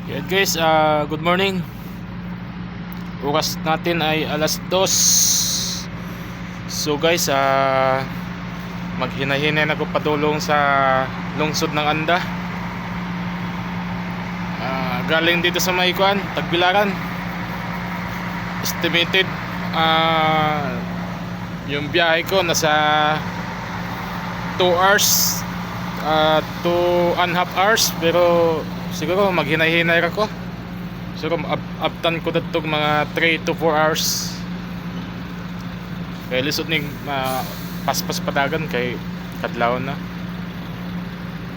Yan guys, good morning. Oras natin ay alas 2. So guys, maghinay-hinay na ko padulong sa lungsod ng Anda. Galing dito sa Maikuan, Tagbilaran. Estimated yung biyahe ko nasa 2 hours, 2.5 hours, pero siguro maghinay-hinay ako. Siguro abtan ko dito mga 3 to 4 hours. Kaya lisod ning paspas padagan kay kadlaw na.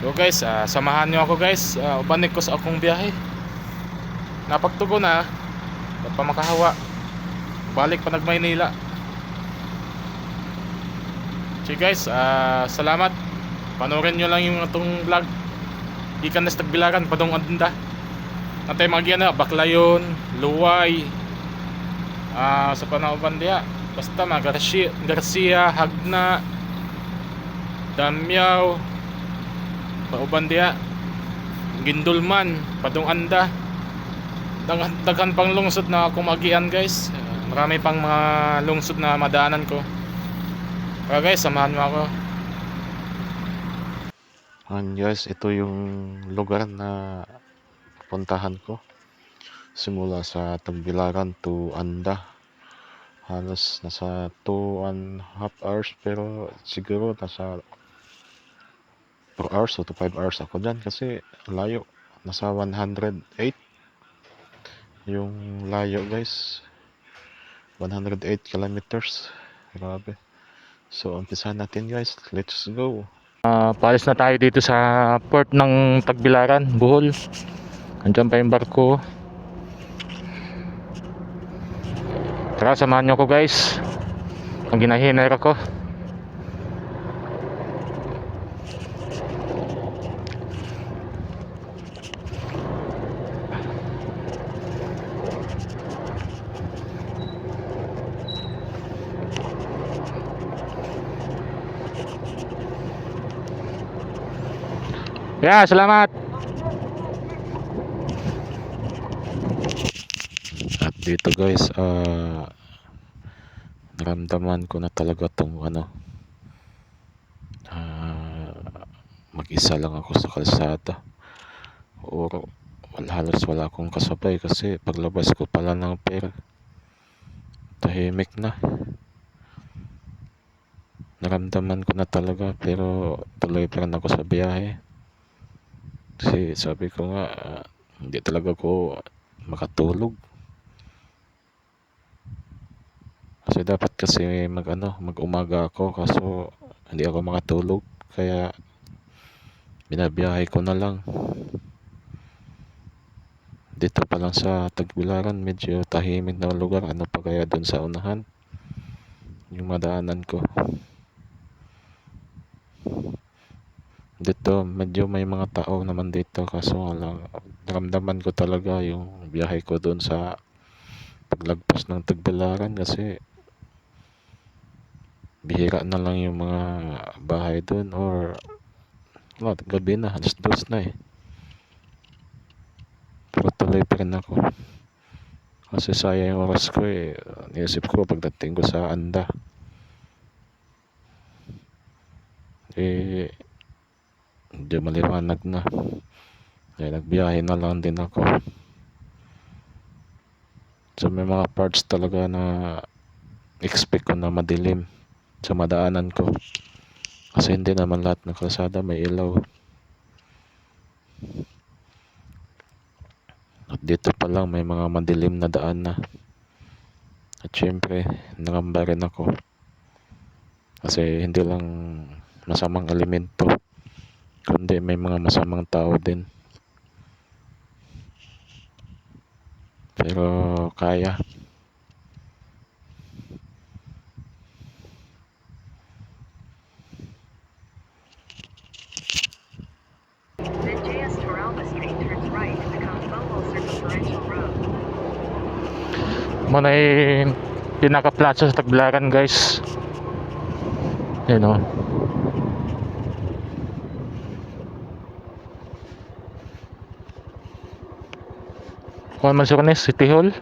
So guys, samahan nyo ako guys. Ubanik ko sa akong biyahe. Napagtugo na pa makahawa. Balik pa nagmaynila. So guys, salamat. Panoorin nyo lang yung atong vlog. Ikan na sa Tagbilaran, padong Anda. Natay mga na, Baklayon, Luway, sa panauban diya. Basta mga Garcia, Hagna, Damyaw, pauban diya, Gindulman, padong Anda. Daghan pang lungsod na akong magian guys. Marami pang mga lungsod na madaanan ko. Kaya guys, samahan mo ako. Guys, ito yung lugar na puntahan ko. Simula sa Tagbilaran to Anda. Halos nasa 2.5 hours, pero siguro nasa 4 hours o to 5 hours ako dyan kasi layo. Nasa 108 yung layo guys. 108 kilometers. Grabe. So, umpisahan natin guys. Let's go. Paalis na tayo dito sa port ng Tagbilaran, Bohol. Andiyan pa yung barko. Tara, samahan nyo ko guys. Ang ginahinay ako. Yeah, salamat. At dito guys, naramdaman ko na talaga tong mag-isa lang ako sa kalsada, or halos wala akong kasabay kasi paglabas ko pala ng pera, tahimik na. Naramdaman ko na talaga, pero tuloy pa rin ako sa biyahe kasi sabi ko nga, hindi talaga ko makatulog kasi dapat kasi mag-umaga ako, kaso hindi ako makatulog, kaya binabiyahe ko na lang. Dito pa lang sa Tagbilaran, medyo tahimik na lugar. Ano pa kaya dun sa unahan yung madaanan ko? Dito medyo may mga tao naman dito, kaso lang naramdaman ko talaga yung biyahe ko dun sa paglagpas ng Tagbilaran kasi bihira na lang yung mga bahay dun, or gabi na, alas 2 na eh. Pero tuloy pa rin ako kasi sayang yung oras ko eh. Niisip ko pagdating ko sa Anda hindi maliwanag na, kaya nagbiyahe na lang din ako. So may mga parts talaga na expect ko na madilim sa madaanan ko kasi hindi naman lahat ng kalsada may ilaw. At dito pa lang may mga madilim na daan na. At syempre nangamba rin ako kasi hindi lang masamang elemento, kundi may mga masamang tao din. Pero kaya. Then JS Toralba Street turns right and becomes Bohol Circumferential Road. Muna yung pinaka-plaza sa Tagbilaran guys. Yan o. Juan Manzurnes City Hall,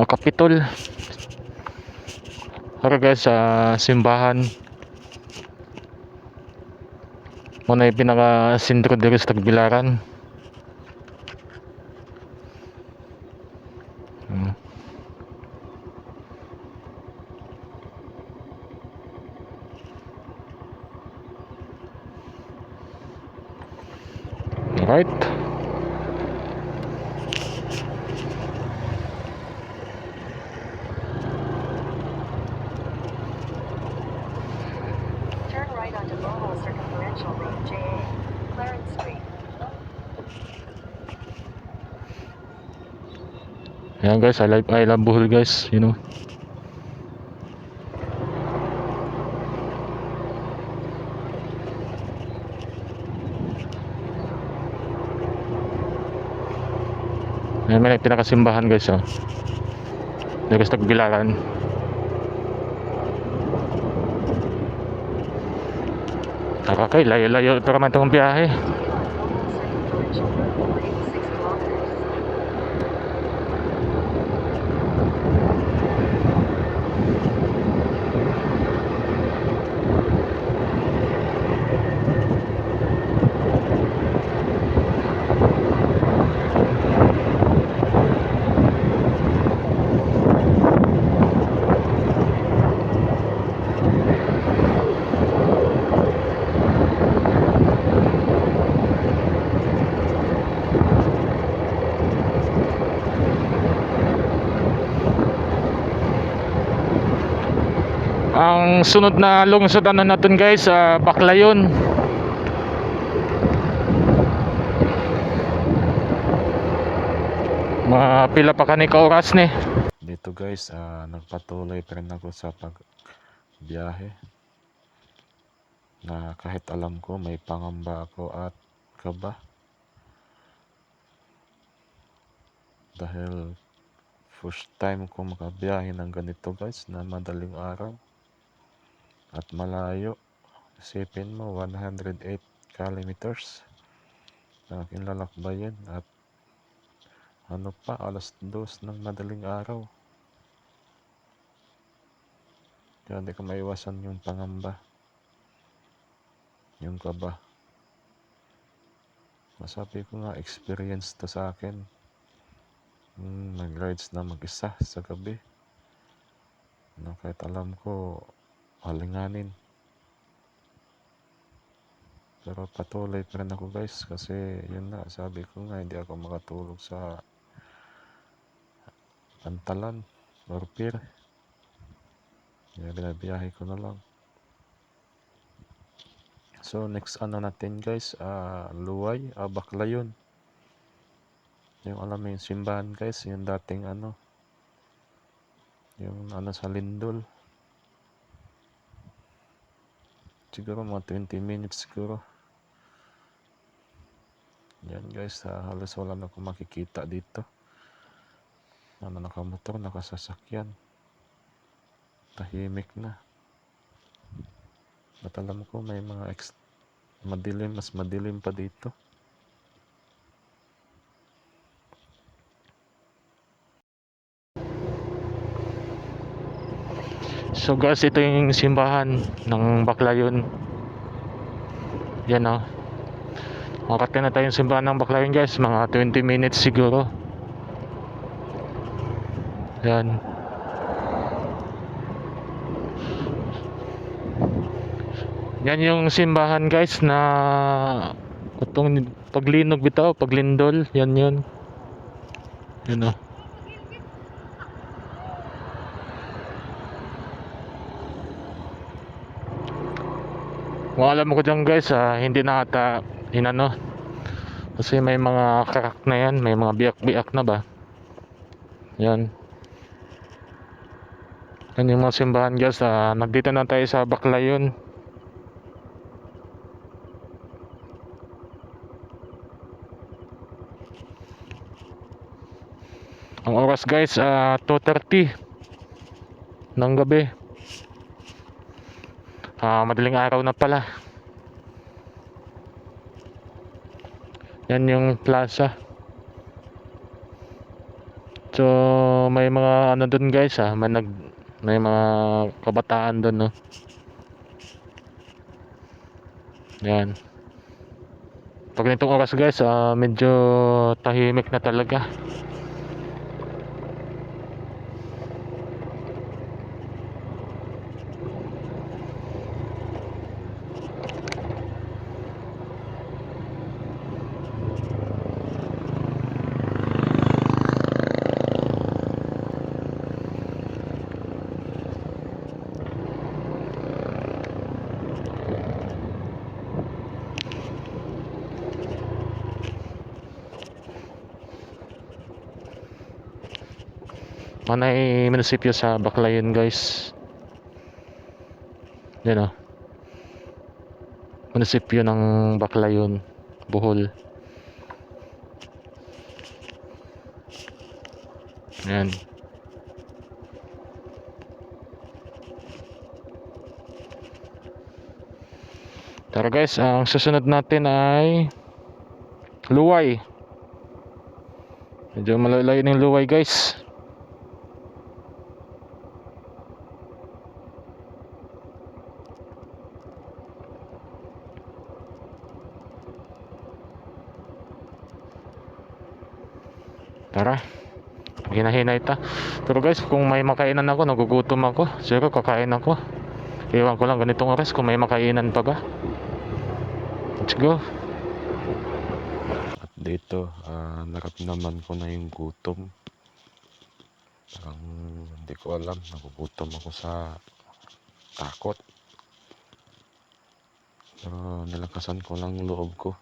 Capitol. Hara guys, sa simbahan muna yung pinaka sentro dito sa Tagbilaran. Alright. Turn right onto Lowell Circumferential Road JA, Clarence Street. Ayan guys, I love Bohol guys, you know. Ayan, may pinakasimbahan guys, oh. Dito sa Tagbilaran. Nakakay, layo-layo ito naman itong biyahe. Continue on Lowell Circumferential Road for 86 kilometers. Ang sunod na lungsod ano natin guys, Baclayon. Pila pa kani ka oras ni. Dito guys, nagpatuloy pa rin ako sa pagbiyahe. Na kahit alam ko may pangamba ako at kaba. Dahil first time ko makabiyahe ng ganito guys, na madaling araw. At malayo. Isipin mo, 108 kilometers na aking lalakbayin. At ano pa, alas 2 ng madaling araw. Kaya hindi ko maiwasan yung pangamba. Yung kaba. Masabi ko nga, experience to sa akin. Nag-rides na mag-isa sa gabi. Na kahit alam ko, halinganin. Pero patuloy pa rin ako guys, kasi yun na, sabi ko nga, hindi ako makatulog sa pantalan or pier. Kaya binabiyahe ko na lang. So next ano natin guys, Luway, Baclayon. Yung alam mo yung simbahan guys, yung dating ano, yung ano sa Lindol. Siguro mga 20 minutes siguro. Yan guys, halos wala na akong makikita dito. Ano, nakamotor, nakasasakyan. Tahimik na. At alam ko may mga madilim, mas madilim pa dito. So guys, ito yung simbahan ng Baclayon. Yan o. Makakita na tayong simbahan ng Baclayon guys, mga 20 minutes siguro. Yan. Yan yung simbahan guys na itong paglinog bitaw, paglindol, yan yun. Yan o. Kung alam mo ko dyan guys, hindi na ata inano. Kasi may mga crack na yan, may mga biyak-biyak na ba. Yan. Yan yung mga simbahan guys, nandito na tayo sa Baclayon. Ang oras guys, 2:30 ng gabi. Madaling araw na pala. Yan yung plaza. may mga ano doon guys may mga kabataan doon no. Yan. Pag nitong oras guys, medyo tahimik na talaga. Manay munisipyo sa Baclayon guys. Yan o. Munisipyo ng Baclayon, Bohol. Yan. Tara guys, ang susunod natin ay Luway. Medyo malayo ng Luway guys. Tara, hinahinay ta. Pero guys, kung may makainan ako, nagugutom ako, siguro kakain ako. Iwan ko lang ganitong oras kung may makainan pa ba. Let's go. At dito, naramdaman ko na yung gutom. Parang hindi ko alam, nagugutom ako sa takot. Pero nilakasan ko lang loob ko.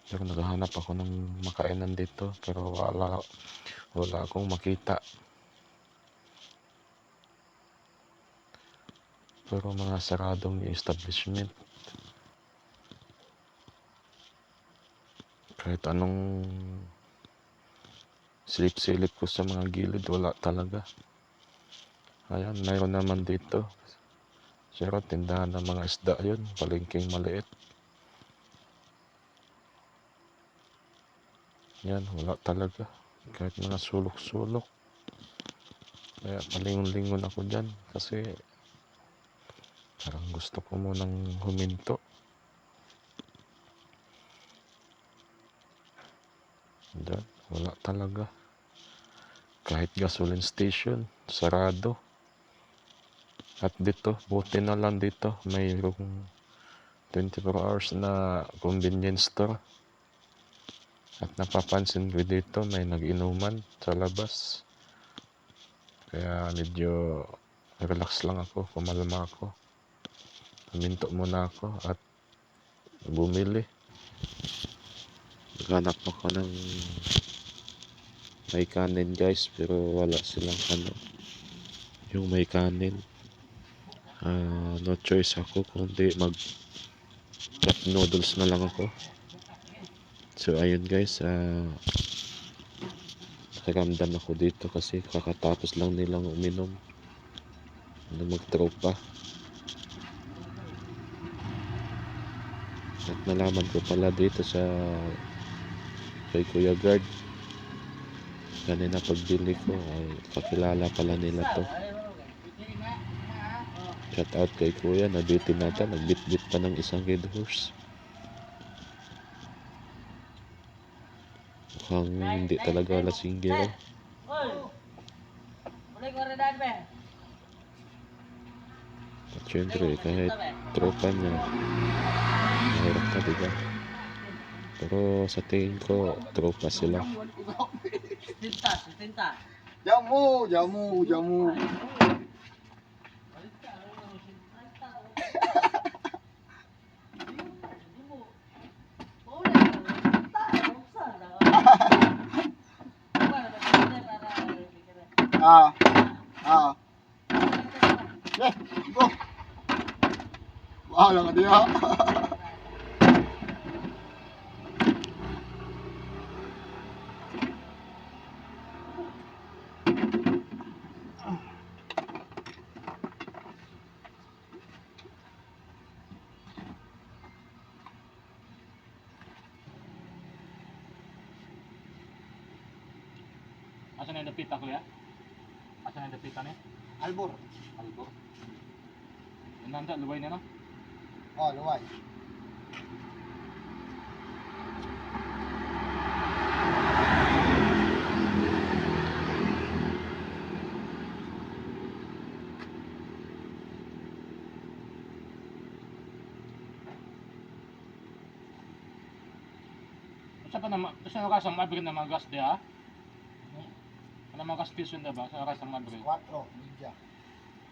Pero naghahanap ako ng makainan dito, pero wala akong makita. Pero mga saradong establishment. Kahit anong silip-silip ko sa mga gilid, wala talaga. Ayan, mayroon naman dito. Pero tindahan ng mga isda yun, palengking maliit. Yan, wala talaga. Kahit mga sulok-sulok. Kaya palingon-lingon ako dyan. Kasi parang gusto ko munang huminto. Dyan, wala talaga. Kahit gasoline station, sarado. At dito, buti na lang dito, mayroong 24 hours na convenience store. At napapansin ko dito, may nag-inuman sa labas. Kaya medyo relax lang ako, kumalma ako. Huminto muna ako at bumili. Naghanap ako ng may kanin guys, pero wala silang yung may kanin. No choice ako kundi mag cup noodles na lang ako. So ayun guys, nakaramdam ako dito kasi kakatapos lang nilang uminom na magtropa. At nalaman ko pala dito sa kay Kuya Guard, kanina pagbili ko ay kakilala pala nila to. Shout out kay Kuya, nabitin natin, nagbitbit pa ng isang red horse. Mukhang hindi talaga lasinggero. At syempre, kahit tropa niya, mahirap ka, diba? Pero sa tingin ko, tropa sila. Jamu, jamu, jamu. Ah, ah. Go. Bahala ka diya. Asa na yung dapita kuya? Asa na yung dapita niya? Albor. Albor. Yung nanda, luway na no? Oh, luway. Sa pa naman, sa mga kasang mabrig na mga gas di ha? Ano mga gas station na ba? Sa mga kasang mabrig. 4, media.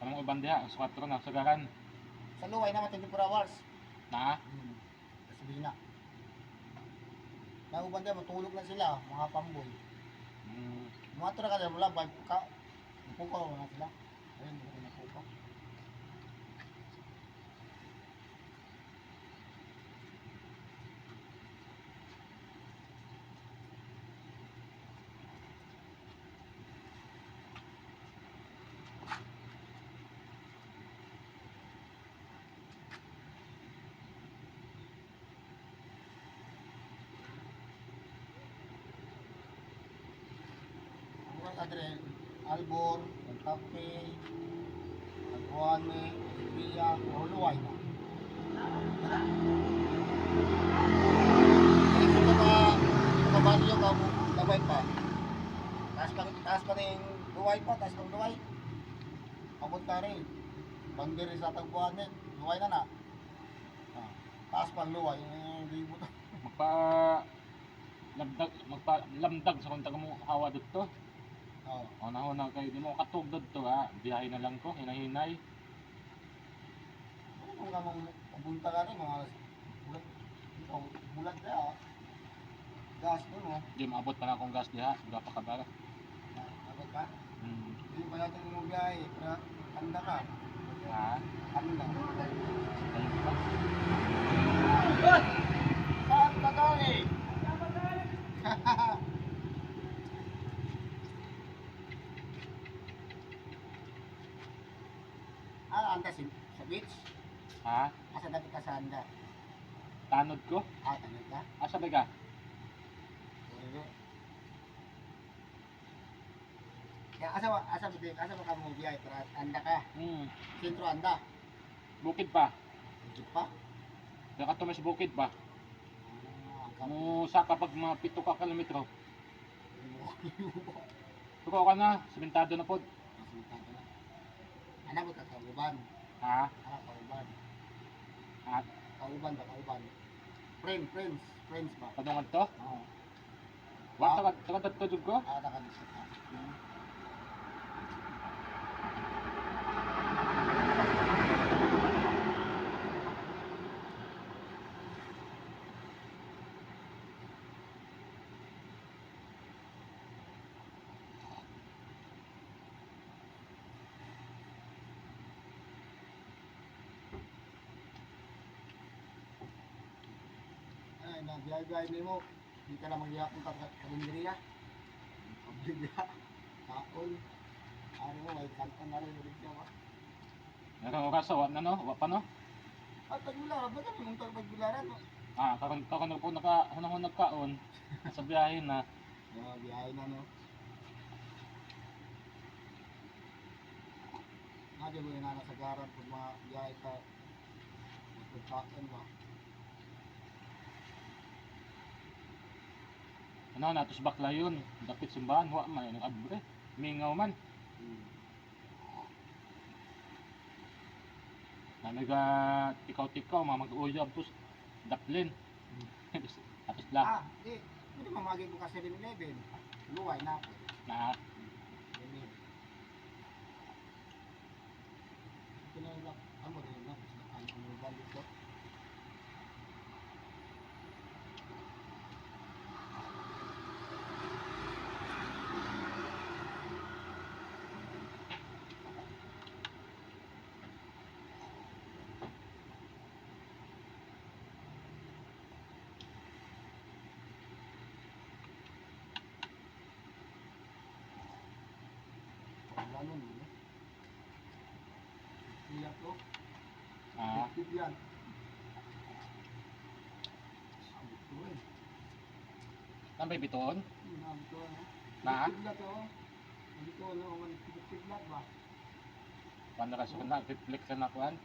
Ano mga ibang diha? Sa 4 na, sa garan. Sa luway naman 24 hours. Na? Gasolina. Nauban din, matulog na sila, mga pamboy. Hmm. Mga ito na kasi mula, napukaw na sila. Ayun, napukaw. Ang adre, Albor, Tape, Albuane, Pia, Luway na. Ito ba niyo ka labay pa? Taas pa rin luway pa, taas pang luway. Abot ka rin. Bandiri sa Tagbuane, luway na na. Taas pang luway, hindi mo Magpa-lamdag sa kontak mo hawa dito. Oo. O nahuna kayo, di mo katugdod to ha. Biyahe na lang ko, hinahinay. Kung ka mong pupunta ka rin, mga bulat na gas doon mo. Di maabot pa na akong gas diha, gapa ka ba? Abot ka? Hmm. Hindi pa natin mo biyahe, pero handa ka. Ha? Handa. Ayun ba? Saan ka galing? Anda sa beach? Ha? Asa dapat ka sa anda? Tanod ko? Tanong ka? Asa ba ka? Pwede. Kaya asa ba ka mo biyahe, pero anda ka? Hmm. Sentro anda? Bukid pa. Bukid pa? Daka to mas bukid pa. Ang Mo sa kapag mga 7 ka kilometro. kamu. Tuko ka na, sementado na pod. Anak mo ka kauban. Ha? Anak kauban. Ha? Kauban ba kauban? Friends ba? Padungan to? Oo. Wa ka tutug ko? Nakadisip ka. Ay, nabiyay-biyay ni mo. Hindi ka na mag-iyak ng kalendriya. Pabligya. Taon. Ano mo, may kanta na rin ulit niya ba? Meron ka sa wa na no? Wa pa no? At tagbilaran, ba kami mong tagbilaran? Ah, karon ko hunahon nagkaon. Sa biyahe na. Biyahe na no. Nadya mo yung nasa garan kung mga biyahe ka. Magpagkaan ba? Ano na tos bakla yun. Dapit simbahan wa man ang abre. Mingaw man. Namiga tikaw-tikaw mamag-uyab tos daplin. Atos la Hindi mamagay ko kasi 7-Eleven. Luway na ako. na Pinalak, amo rin na. Ang balik ko. Lalo mo. Iya to. ah Tip yan. Sabit ko eh. tambay bitoon Sabit ko eh. Na? Tip na to. Hindi ko ano, mag-tiglag ba? Paano ka sa na, reflect ka na kuan?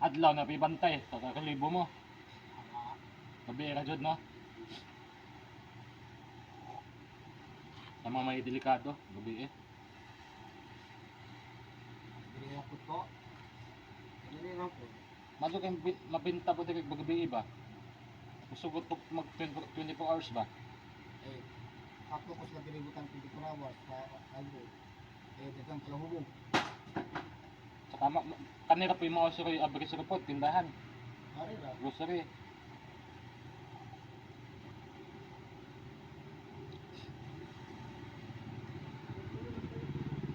Adlaw na pibantay, kakalibo mo. Gabi ra jud no. Sa mga may delikado, gabi eh. Hindi na po to. Hindi na po. Madto kay mabenta po kay gabi ba? Sugot po mag 24 hours ba? Eh, ako ko sila dilibutan 24 hours sa highway. Eh, dagang pala hubog. Sa tama kanira po yung mga grocery, grocery po, tindahan, Hari ra. grocery.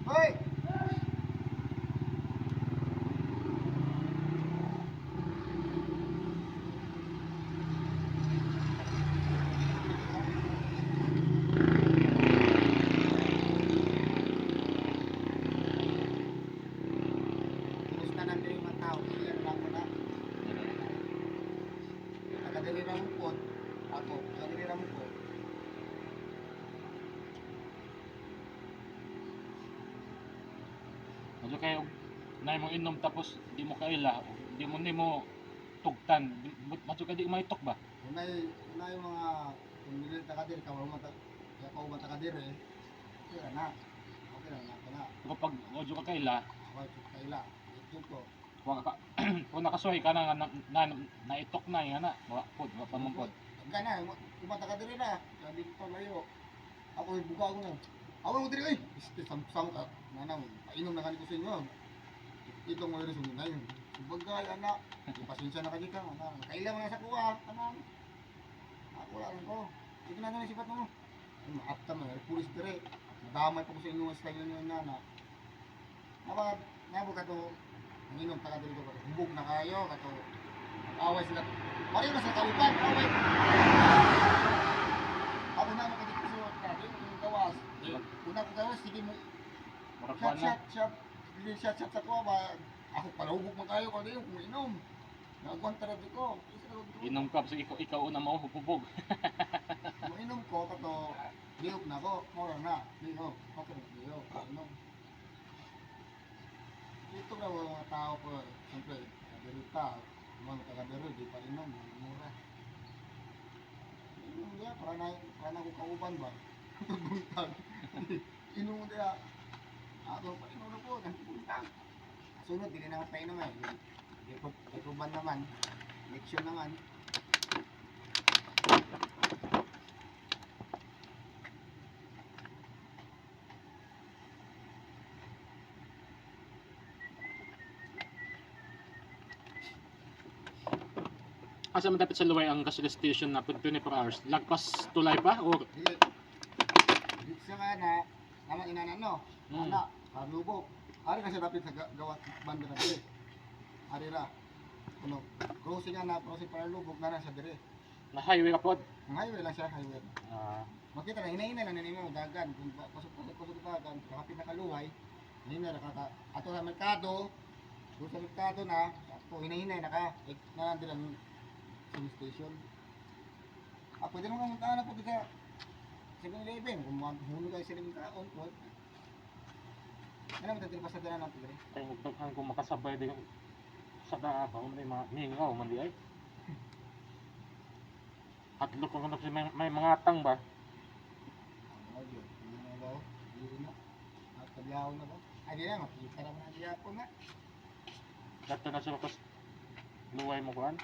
Hoy! Kumusta na kayo mga tao? Clear lang mo na. Nakadali na mo po. Ako, nakadali na mo po. Madto kay na mo inom tapos di mo kaila, di mo tugtan. Madto kay di maitok ba? Unay mga pumili ta kadir ka mo ta. Kaya ko ba ta kadir eh. Okay na. Okay na na. Pero pag madto ka kaila, Okay, kaila. Ito ko. wala ka kung nakasuhay ka na naitok na yung ana, wala pa mong pod. Gana, kumata ka diri na. Sabi ko layo. Ako buka ako na. Ako mo diri ay. Este sam ka. Nanang painom na kanito sa inyo. Ito mo rin sumunod na yun. Bagay anak. Pasensya na ka dito. Kailan mo na sa kuha. Anang. Ako lang ko. Ito na na sipat mo. Maapta mo. Pulis diri. Nadamay pa ko sa inyo ang style nyo nana. Nabo ka to. Nanginom ta ka diri ko. Hubog na kayo. Kato. Away sila. Pareho na sa kauban. Away. Ako na mo dito sa grabe yung gawas. Una ko gawas, sige mo. Murag Shot, kuan na. shot. Sige, shot sa kuha ba? Ako palahubog mo tayo kung yung inom. Nagwanta rin ko. Inom ka so ikaw una mo hubog. Kung inom ko, kato, liyog na ko. Mura na. Liyog. Okay, liyog. Inom. Ito na mga tao po. Siyempre, kaderita. Mga taga-dero, di pa inom. Mura. Inom niya, para na ko kauban ba? Buntag. Inom mo niya. Ako pa inom na po. Buntag. Sunod, hindi naman tayo naman. Ikuban naman. Leksyon naman. Asa man dapat sa luway ang gas station na 24 hours? Lagpas tulay pa o Dili. Dito siya nga na, naman inanan no. Hmm. Ana, palubo. Ari kasi dapat sa gawat banda na dili. Ari ra. Ano, crossing nga na, crossing para lubog na sa dire. na highway ka pod? Ang highway lang siya, highway. Ah, Makita na, hinahinay lang na nimo dagan. Kung pasok dagan, kapit na kaluway. Hinahinay na ka, ato sa merkado. Doon sa merkado na, ako hinahinay na ka. Na nandun ang police station. Pwede mo nga muntaan na po kita 7-Eleven. Kung mahulog kayo sa limang kaon po. Ano mo tatil pa sa dana natin rin? kay daghan ko makasabay din sa Davao may mga mingaw man di ay. Hadlo ko nga may mga tang ba? Ano yun? Hindi na ba? Hindi na. Nagpagyaw na ba? Ay di na, makikita naman ang diya po na. Dato na sa kas luway mo kuan.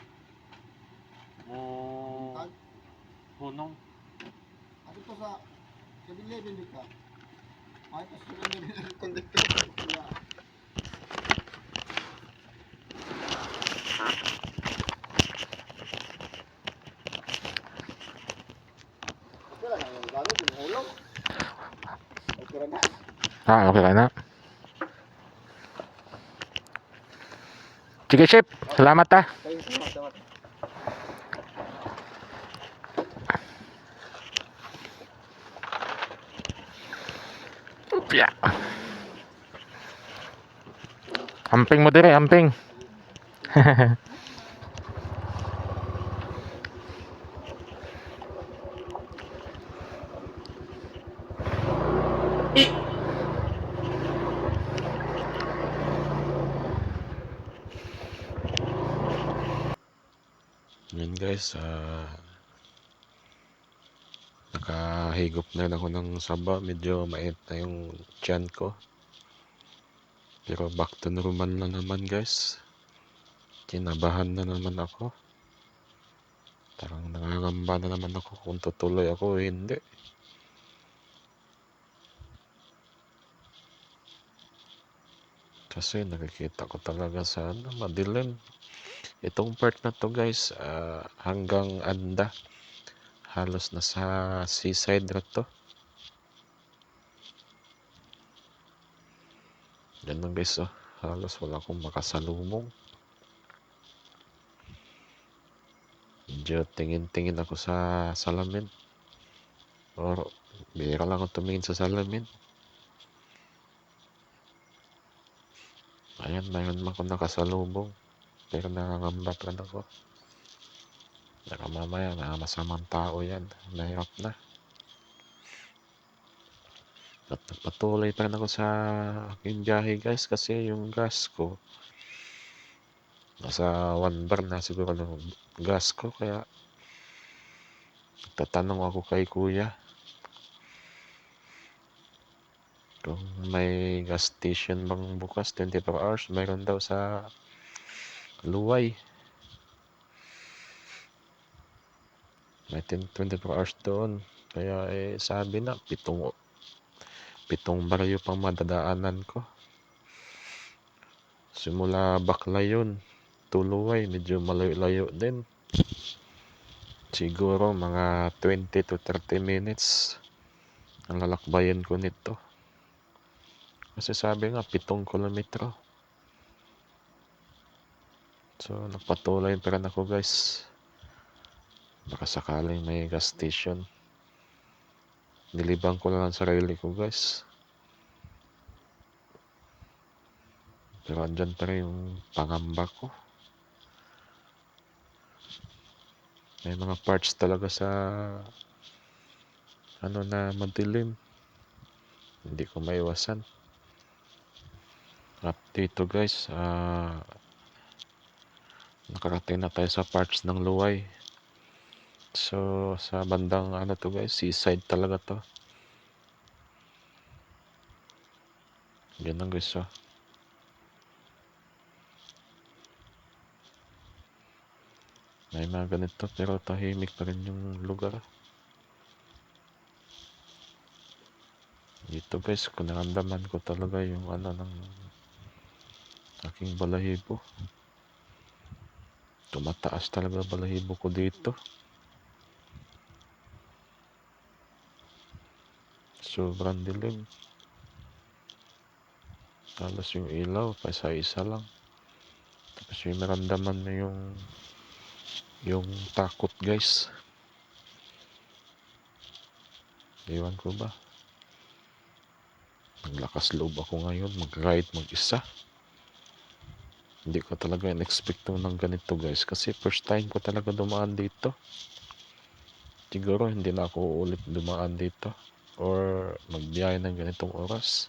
O Tag. hunong. At ito sa 7-Eleven di ka. Ay, pas 7-Eleven kondektor. Okay lang, yung galo, binulong. Okay lang na. Okay ka na. Sige, Chef. Salamat ah. Kayo, salamat. Upya. Amping mo dire, amping. Yun guys, nakahigop na rin ako ng saba. Medyo mainit na yung tiyan ko. Pero back to normal na naman guys. Kinabahan na naman ako. Parang nangangamba na naman ako kung tutuloy ako o hindi. Kasi nakikita ko talaga sa madilim. Itong part na to guys, hanggang Anda. Halos nasa seaside na to. Yan lang guys, halos wala akong makasalubong. Medyo tingin-tingin ako sa salamin. Or bihira lang ako tumingin sa salamin. Ayan, mayroon man ako nakasalubong. Pero nakangamba pa rin ako. Baka mamaya, mga masamang tao yan. Nahirap na. At patuloy pa rin ako sa aking biyahe guys. Kasi yung gas ko, nasa 1 bar na siguro ng gas ko. Kaya tatanong ako kay kuya kung may gas station bang bukas 24 hours. Mayroon daw sa Luway. May 24 hours doon. Kaya sabi na, pitong baryo pang madadaanan ko. Simula Baclayon to Luway, medyo malayo-layo din. Siguro mga 20 to 30 minutes ang lalakbayin ko nito. Kasi sabi nga, 7 kilometro. So, nagpatuloy pa rin ako guys. Baka sakaling may gas station. Nilibang ko lang ang sarili ko guys. Pero andyan pa rin yung pangamba ko. May mga parts talaga sa na madilim. Hindi ko maiwasan. Update to guys. Nakarating na tayo sa parts ng Luway. So, sa bandang to guys, seaside talaga to. Yan lang guys, May mga ganito pero tahimik pa rin yung lugar. Dito guys, kung naramdaman ko talaga yung ng aking balahibo. Tumataas talaga balahibo ko dito. Sobrang dilim. Halos yung ilaw, paisa-isa lang. Tapos yung naramdaman na yung takot guys. Ewan ko ba. Naglakas loob ako ngayon, mag-ride mag-isa. Hindi ko talaga in-expect ng ganito guys. Kasi first time ko talaga dumaan dito. Siguro hindi na ako ulit dumaan dito. Or magbiyahe ng ganitong oras.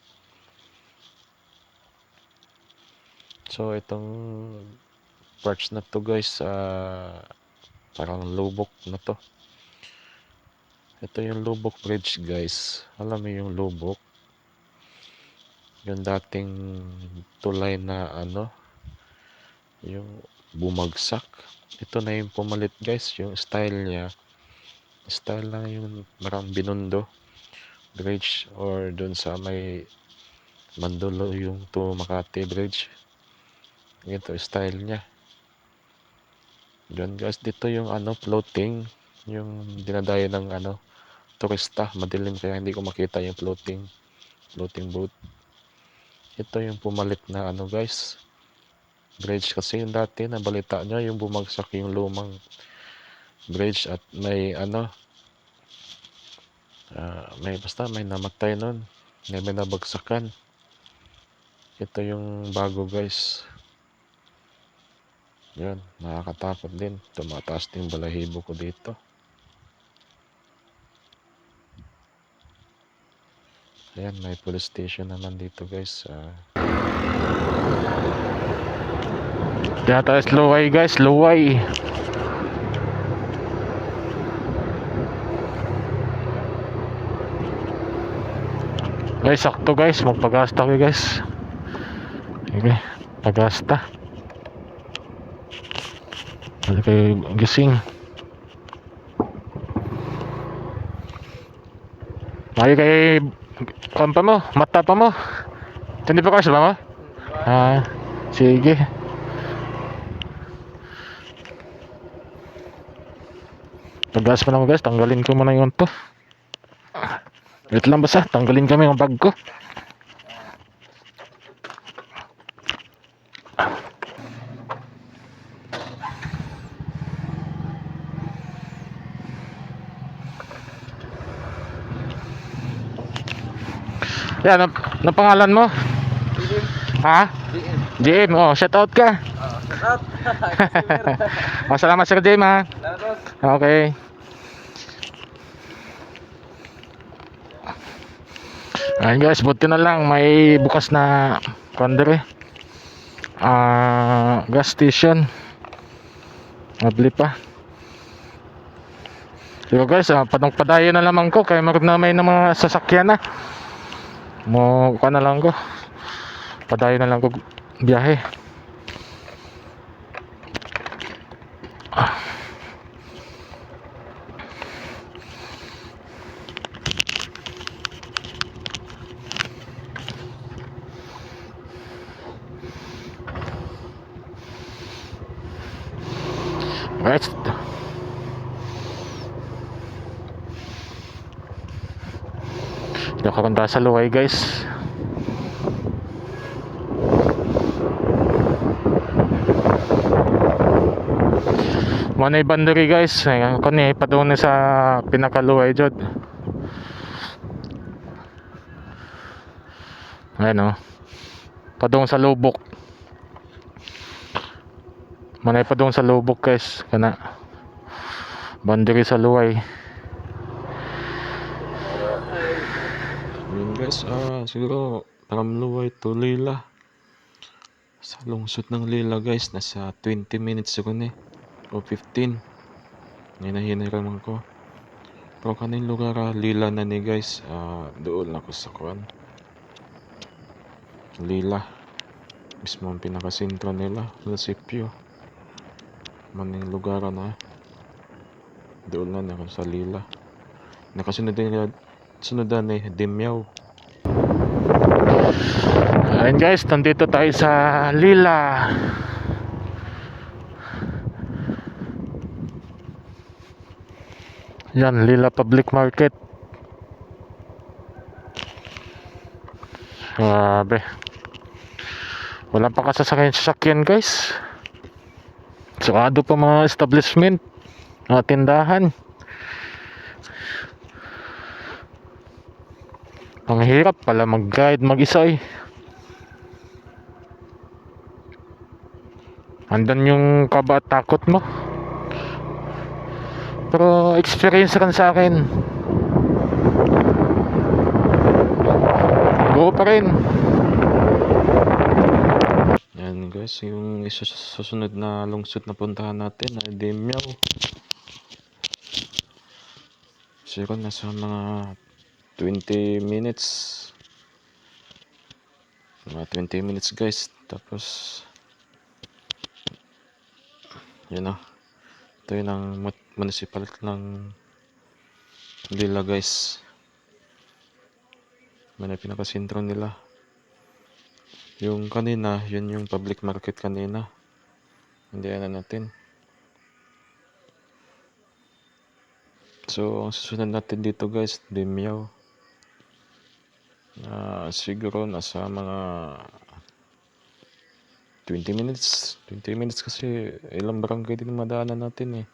So itong parts na to guys, parang lubok na to. Ito yung Lubok Bridge guys. Alam mo yung Lubok? Yung dating tulay na yung bumagsak. Ito na yung pumalit guys. Yung style niya. Style lang yung marang Binondo Bridge or dun sa may Mandolo yung to Makati Bridge. Ito style niya. Yun guys, dito yung floating. Yung dinadayo ng turista. Madilim kaya hindi ko makita yung floating boat. Ito yung pumalit na guys, bridge. Kasi yung dati nabalita nyo yung bumagsak yung lumang bridge at may may namatay nun, may nabagsakan. Ito yung bago guys. Yan, nakakatakot din. Tumataas din yung balahibo ko dito. Ayan, may police station naman dito guys. Kaya tayo sa Luway guys, Luway. Guys, sakto guys, magpagasta ko guys. Okay, pagasta. Balik kayo gising. Mari kay kuwan pa mo, mata pa mo. Hindi pa kasi ba mo? Sige. Paggas pa naman guys, tanggalin ko muna yung to. Wait lang basta, tanggalin kami yung bag ko. Yan, ano pangalan mo? Ha? JM, oh, shout out ka. Shout out. Salamat Sir JM ha. Okay. Ayun guys, buti na lang may bukas na kandere. Gas station. Mabli pa. So guys, padang-padayo na lamang ko kaya meron na may ng mga sasakyan na. Mo ka na lang ko. Padayo na lang ko biyahe. Right. Dito ka sa Luway guys. Manay bandari guys. Kani pa doon sa pinakaluway jud. Ayan o. Padung sa lubok. Manay padung sa lubok guys. Kana. Bandari sa Luway. Yun guys, siguro from Luway to Lila. Sa lungsod ng Lila guys, nasa 20 minutes ako ni. O 15. Hinahinaram ko. Pero kanin lugar Lila na ni guys. Doon ako sa kuan. Lila. Mismo ang pinakasentro nila. Munisipyo. Maning lugar na. Doon na ako sa Lila. Nakasunod din sunodan eh, Dimyaw. Ayun guys, nandito tayo sa Lila. Yan, Lila Public Market. Grabe. Walang pa sasakyan guys. Sarado pa mga establishment, mga tindahan. Ang hirap pala mag-guide mag-isa eh. Andan yung kaba at takot mo. Pero experience rin sa akin. Go pa rin. Yan guys, yung susunod na lungsod na puntahan natin ay Dimyaw. Siguro nasa mga 20 minutes. Mga 20 minutes guys. Tapos yun o. Ito yun ang municipal ng Lila guys. May pinakasentro nila. Yung kanina, yun yung public market kanina. Hindi na natin. So, ang susunod natin dito guys, Dimyaw. Siguro nasa mga 20 minutes. 20 minutes kasi ilang barangay din madaanan natin eh.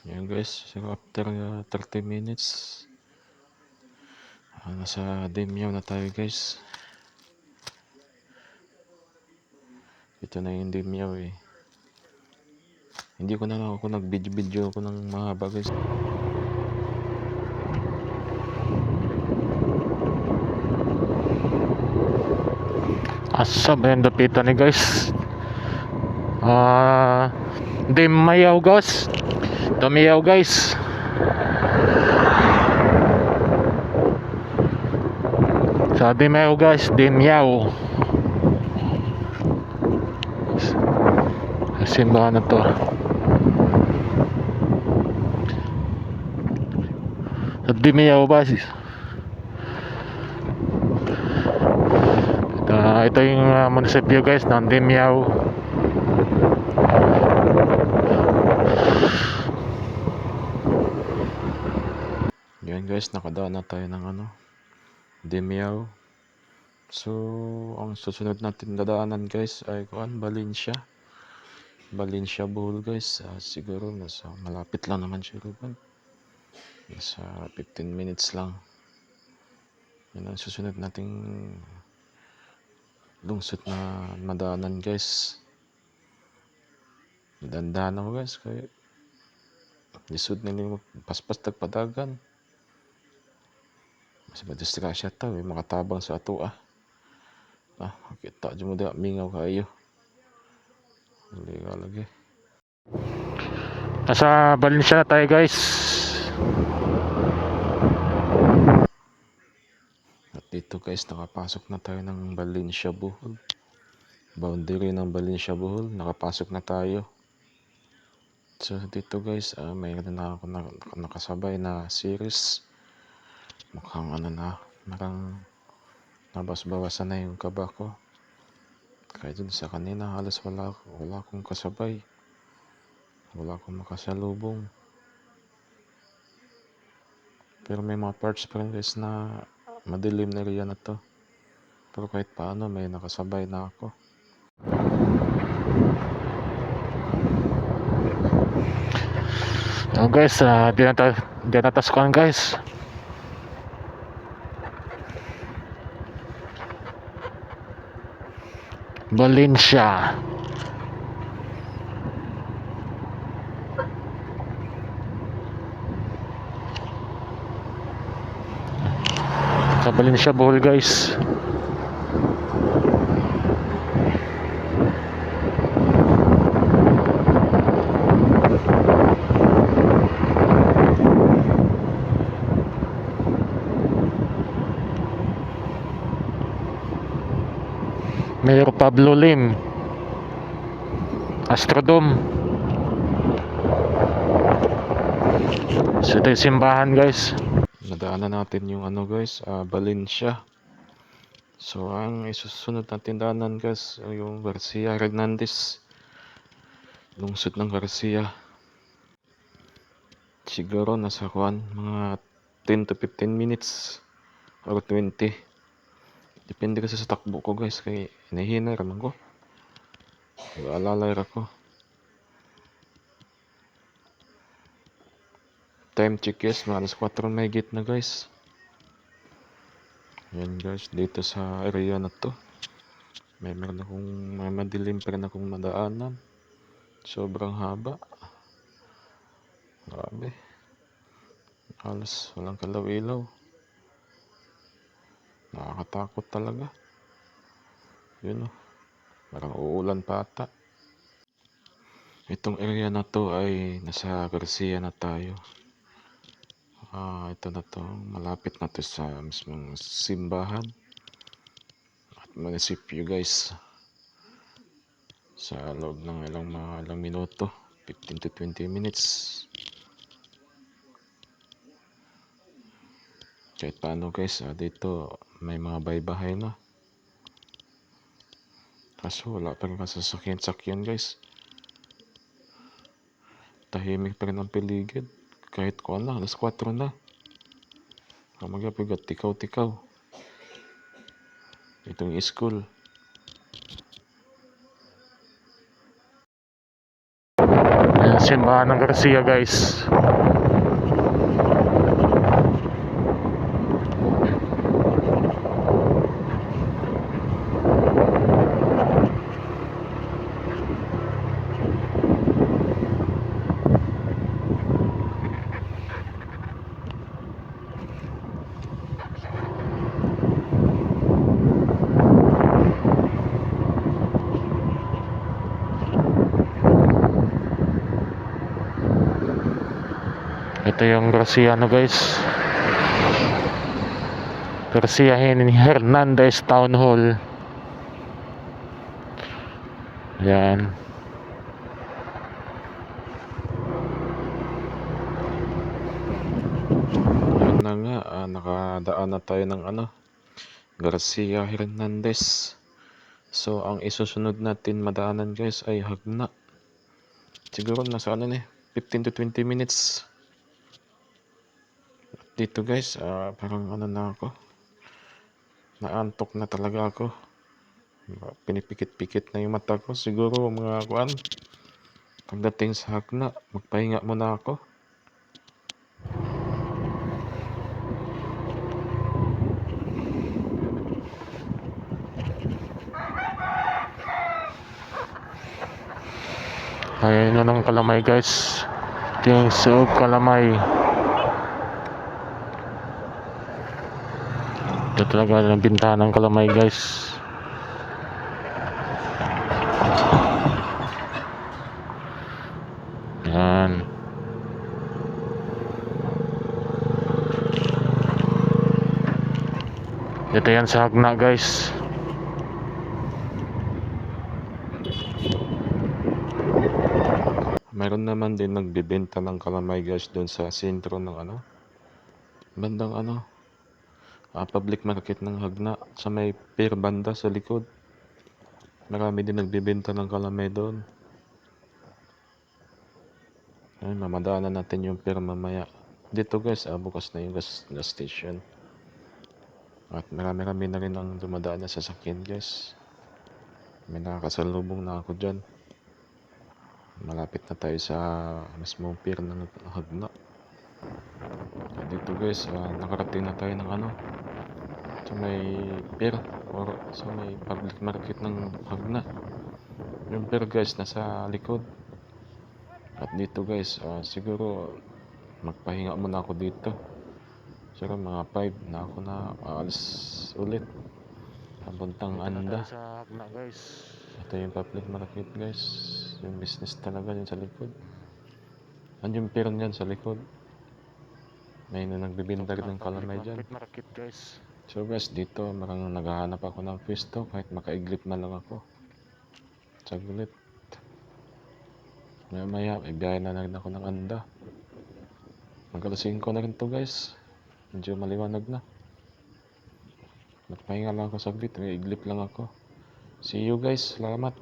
Yan guys, so after 30 minutes, nasa Dimyaw na tayo guys. Ito na yung Dimyaw eh. Hindi ko na lang ako nag-video ako ng mahaba guys. Asa ba yung dapitan ni guys? Dimyaw guys. Dumiyaw guys. Sa Dimyaw guys, Dimyaw. Simbahan na to. Sa Dimyaw guys. Ito yung munisipyo guys ng Dimyaw. Yan guys, nakadaan na tayo ng Dimyaw. So, ang susunod natin dadaanan guys ay Valencia. Valencia Bohol guys. Siguro malapit lang naman siya Ruben. Nasa 15 minutes lang. Yan ang susunod nating lungsod na madaanan guys. Dandahan ako guys kaya lisod na nila paspas tagpadagan. Mas madistrasya ta, makatabang sa ato kita dyan mo da, mingaw kayo. Hindi ka lagi. Nasa Valencia na tayo guys. At dito guys, nakapasok na tayo ng Valencia Bohol. Boundary ng Valencia Bohol, nakapasok na tayo. So dito guys, mayroon na ako nakasabay na series. Mukhang marang nabas-bawasan na yung kaba ko. Kaya dun sa kanina halos wala akong kasabay. Wala akong makasalubong. Pero may mga parts pa rin guys na madilim na area na to. Pero kahit paano may nakasabay na ako. So guys, di nataskuhan guys. Valencia. Sa Valencia Bohol guys. Mayor Pablo Lim, Astrodome. So ito yung simbahan guys. Nadaanan natin yung guys, Valencia. So ang isusunod natin daanan guys yung Garcia Hernandez. Lungsod ng Garcia. Siguro nasa mga 10 to 15 minutes or 20. Depende kasi sa takbo ko guys, kay hinahina raman ko. Alalay ra ko. Time check guys, mga alas 4 may gate na guys. Yan guys, dito sa area na to. May madilim pa rin akong madaanan. Sobrang haba. Grabe. Halos walang kalaw-ilaw. Nakakatakot talaga. Yun parang uulan pa ata. Itong area na to ay nasa Garcia na tayo. Ito na to, malapit na to sa mismong simbahan at munisipyo guys. Sa loob ng ilang minuto, 15 to 20 minutes. Kahit paano guys, dito may mga baybahay na. Kaso wala pa rin kasasakyan guys. Tahimik pa rin ang paligid. Kahit alas 4 na. Magapigat tikaw-tikaw. Itong school. Ayan, simbahan ng Garcia guys. Ito yung Graciano guys. Garcia Hernandez Town Hall. Yan. Yun na nga, nakadaan na tayo ng Garcia Hernandez. So, ang isusunod natin madaanan guys ay Hagna. Siguro nasa 15 to 20 minutes. Dito guys, parang na ako. Naantok na talaga ako. Pinipikit-pikit na yung mata ko. Siguro mga kuan. Pagdating sa Hagna, magpahinga muna ako. Ayan na ng Kalamay guys. Ito yung Suog Kalamay. Ito talaga ang bintahan ng Kalamay guys. Yan. Ito yan sa Hagna guys. Mayroon naman din nagbebenta ng Kalamay guys doon sa sentro ng bandang public market ng Hagna sa may pier banda sa likod. Marami din nagbebenta ng Kalamay doon. Ay, mamadaanan natin yung pier mamaya. Dito guys, bukas na yung gas station. At marami-rami na rin ang dumadaan na sasakyan guys. May nakakasalubong na ako dyan. Malapit na tayo sa mismong pier ng Hagna. At dito guys, nakarating na tayo ng sa may pier or sa may public market ng Hagna. Yung pier guys nasa likod. At dito guys, siguro magpahinga muna ako dito. Siguro mga 5 na ako na aalis ulit. Papuntang Anda. Sa Hagna guys. Ito yung public market guys. Yung business talaga yun sa likod. Yung pier niyan sa likod. May nagbibinda rin ng Kalamay dyan. Market guys. So guys, dito marang naghahanap ako ng pwesto kahit makaiglip na lang ako. Sagulit. Maya ibiyahe na rin ako ng Anda. Magkalasing ko na rin to guys. Medyo maliwanag na. Magpahinga lang ako saglit. May iglip lang ako. See you guys. Salamat.